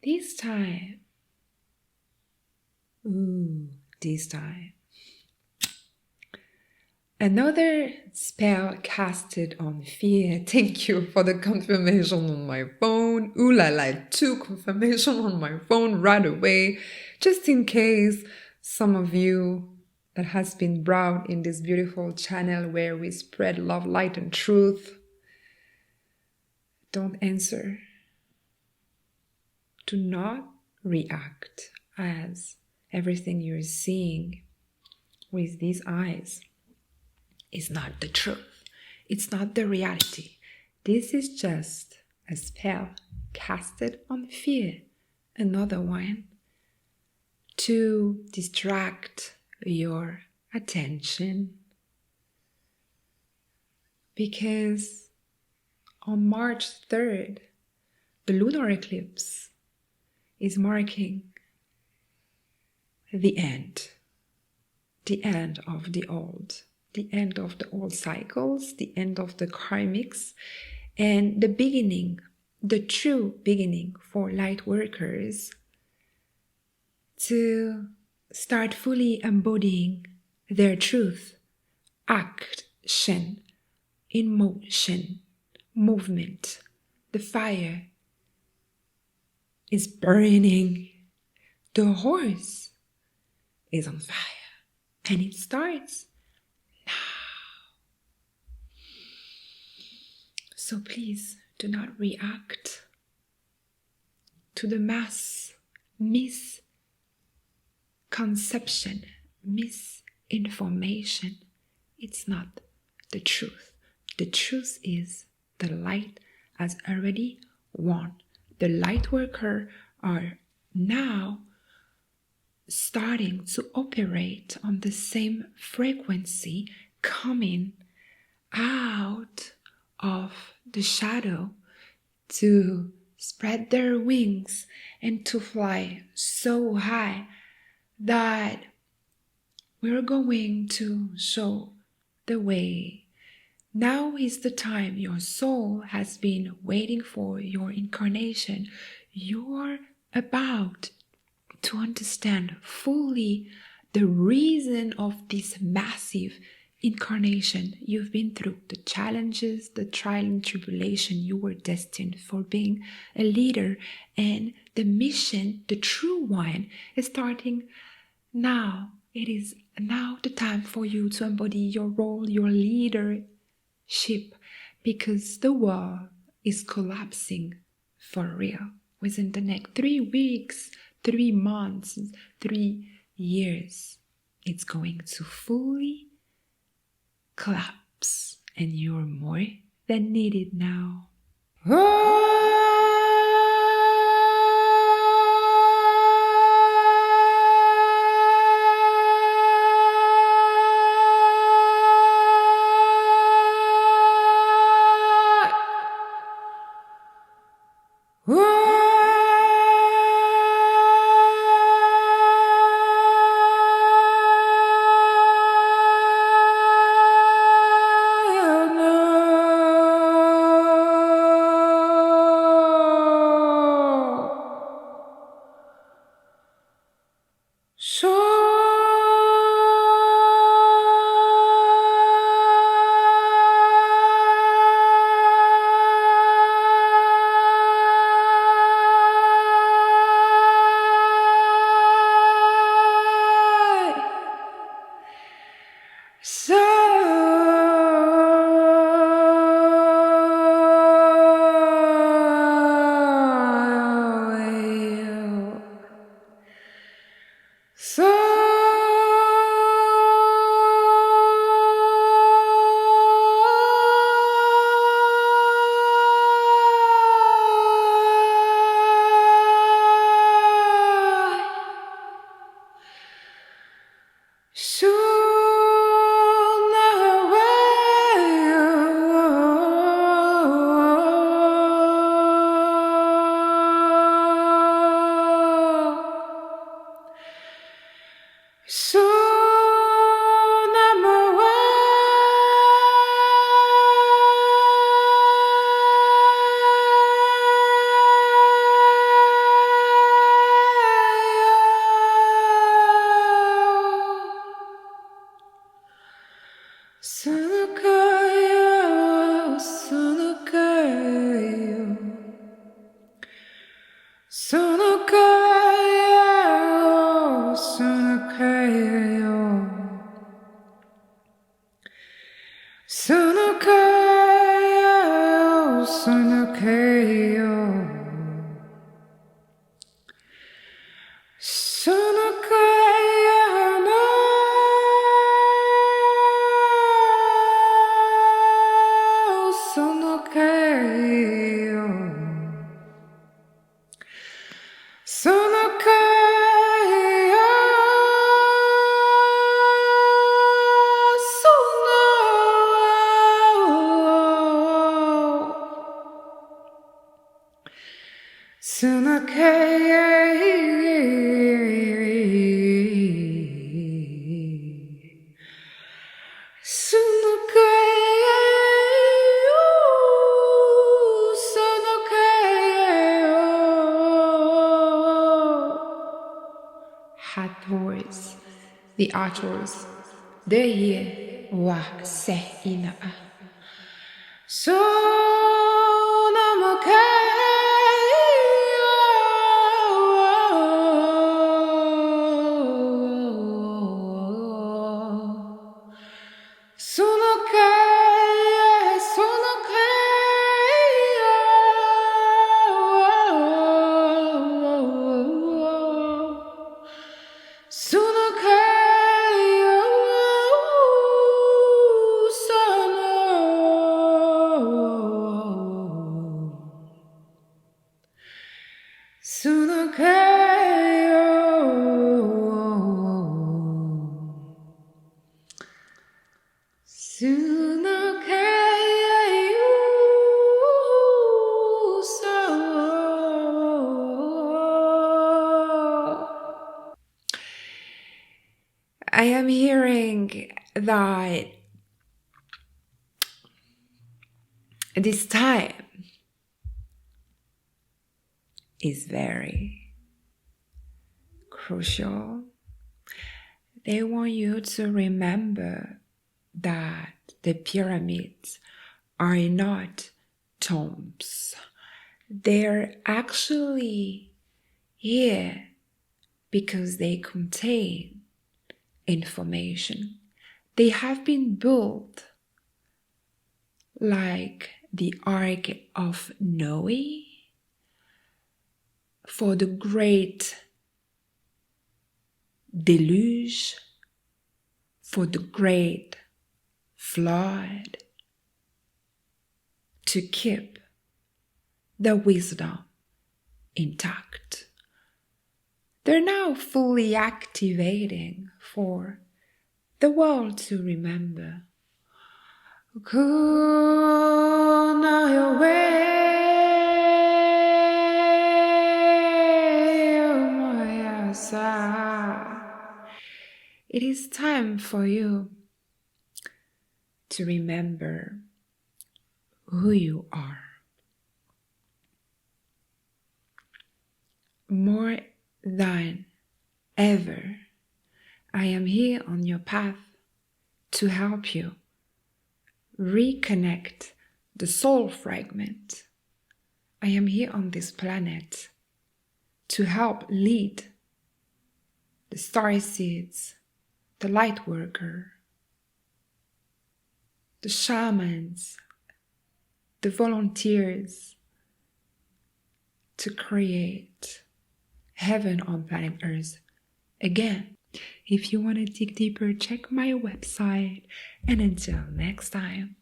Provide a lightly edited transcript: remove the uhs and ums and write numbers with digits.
This time, another spell casted on fear. Thank you for the confirmation on my phone. Ooh la la, 2 confirmation on my phone right away. Just in case some of you that has been brought in this beautiful channel where we spread love, light, and truth don't answer. Do not react as everything you're seeing with these eyes is not the truth. It's not the reality. This is just a spell casted on fear, another one, to distract your attention. Because on March 3rd, the lunar eclipse is marking the end of the old. The end of the old cycles, the end of the karmics, and the beginning, the true beginning for light workers to start fully embodying their truth, action, in motion, movement. The fire is burning. The horse is on fire, and it starts. So please do not react to the mass misconception, misinformation. It's not the truth. The truth is the light has already won. The light workers are now starting to operate on the same frequency, coming out of the shadow to spread their wings and to fly so high that we're going to show the way. Now is the time. Your soul has been waiting for your incarnation. You are about to understand fully the reason of this massive incarnation you've been through, the challenges, the trial and tribulation. You were destined for being a leader, and the mission, the true one, is starting now. It is now the time for you to embody your role, your leadership, because the world is collapsing for real within the next 3 weeks, 3 months, 3 years. It's going to fully collapse, and you're more than needed now. Sono che sono che sono che sono che sono Hat boys, the otters, they're here. Wa se ina a. Sono I am hearing that this time is very crucial. They want you to remember that the pyramids are not tombs. They're actually here because they contain information. They have been built like the Ark of Noah for the great deluge, for the great flood, to keep the wisdom intact. They're now fully activating for the world to remember. It is time for you to remember who you are. More than ever, I am here on your path to help you reconnect the soul fragment. I am here on this planet to help lead the star seeds, the light worker, the shamans, the volunteers to create heaven on planet Earth again. If you want to dig deeper, check my website. And until next time,